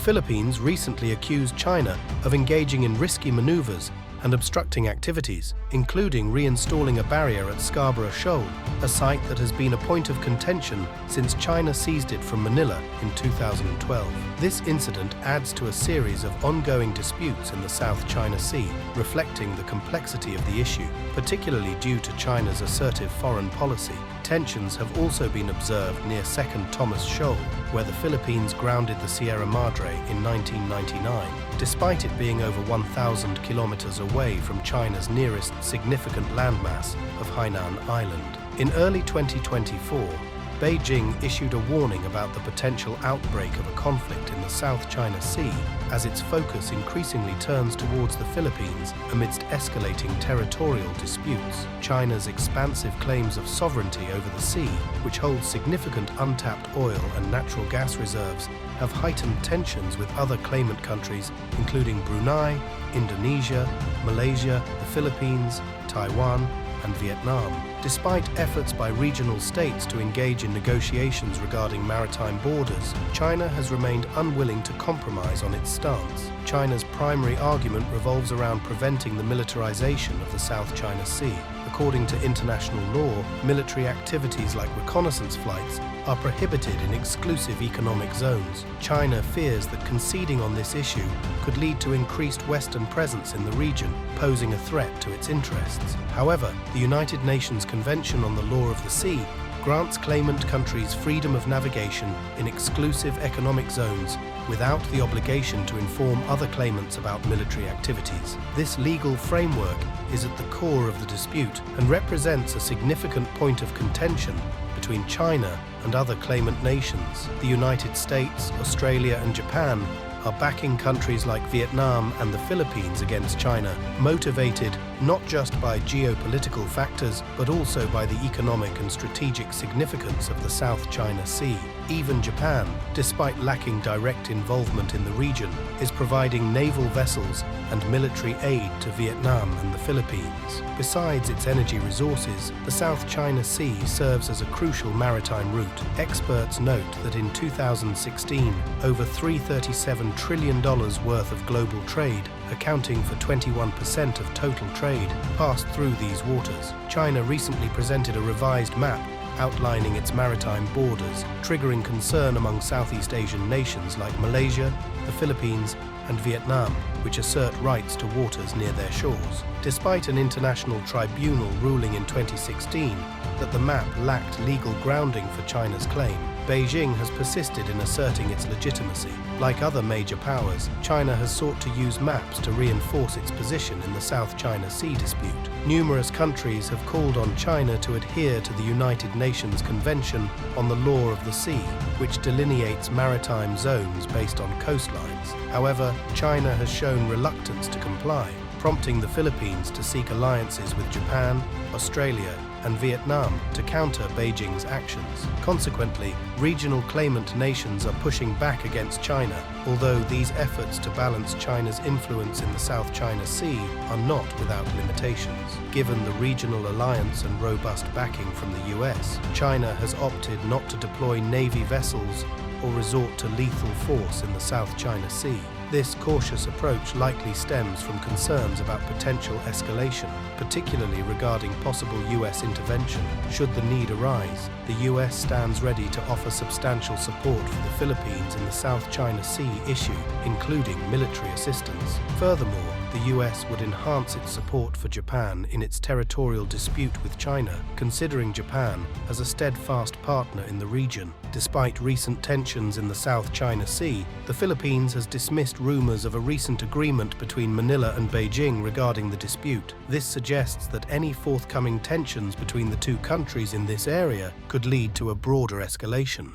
Philippines recently accused China of engaging in risky maneuvers and obstructing activities, including reinstalling a barrier at Scarborough Shoal, a site that has been a point of contention since China seized it from Manila in 2012. This incident adds to a series of ongoing disputes in the South China Sea, reflecting the complexity of the issue, particularly due to China's assertive foreign policy. Tensions have also been observed near Second Thomas Shoal, where the Philippines grounded the Sierra Madre in 1999, despite it being over 1,000 kilometers away from China's nearest significant landmass of Hainan Island. In early 2024, Beijing issued a warning about the potential outbreak of a conflict in the South China Sea as its focus increasingly turns towards the Philippines amidst escalating territorial disputes. China's expansive claims of sovereignty over the sea, which holds significant untapped oil and natural gas reserves, have heightened tensions with other claimant countries including Brunei, Indonesia, Malaysia, the Philippines, Taiwan, and Vietnam. Despite efforts by regional states to engage in negotiations regarding maritime borders, China has remained unwilling to compromise on its stance. China's primary argument revolves around preventing the militarization of the South China Sea. According to international law, military activities like reconnaissance flights are prohibited in exclusive economic zones. China fears that conceding on this issue could lead to increased Western presence in the region, posing a threat to its interests. However, the United Nations Convention on the Law of the Sea grants claimant countries freedom of navigation in exclusive economic zones without the obligation to inform other claimants about military activities. This legal framework is at the core of the dispute and represents a significant point of contention between China and other claimant nations. The United States, Australia, and Japan are backing countries like Vietnam and the Philippines against China, motivated not just by geopolitical factors, but also by the economic and strategic significance of the South China Sea. Even Japan, despite lacking direct involvement in the region, is providing naval vessels and military aid to Vietnam and the Philippines. Besides its energy resources, the South China Sea serves as a crucial maritime route. Experts note that in 2016, over $337 trillion worth of global trade, accounting for 21% of total trade, passed through these waters. China recently presented a revised map outlining its maritime borders, triggering concern among Southeast Asian nations like Malaysia, the Philippines, and Vietnam, which assert rights to waters near their shores. Despite an international tribunal ruling in 2016 that the map lacked legal grounding for China's claim, Beijing has persisted in asserting its legitimacy. Like other major powers, China has sought to use maps to reinforce its position in the South China Sea dispute. Numerous countries have called on China to adhere to the United Nations Convention on the Law of the Sea, which delineates maritime zones based on coastlines. However, China has shown reluctance to comply, prompting the Philippines to seek alliances with Japan, Australia, and Vietnam to counter Beijing's actions. Consequently, regional claimant nations are pushing back against China, although these efforts to balance China's influence in the South China Sea are not without limitations. Given the regional alliance and robust backing from the US, China has opted not to deploy Navy vessels or resort to lethal force in the South China Sea. This cautious approach likely stems from concerns about potential escalation, particularly regarding possible US intervention. Should the need arise, the US stands ready to offer substantial support for the Philippines in the South China Sea issue, including military assistance. Furthermore, the US would enhance its support for Japan in its territorial dispute with China, considering Japan as a steadfast partner in the region. Despite recent tensions in the South China Sea, the Philippines has dismissed rumors of a recent agreement between Manila and Beijing regarding the dispute. This suggests that any forthcoming tensions between the two countries in this area could lead to a broader escalation.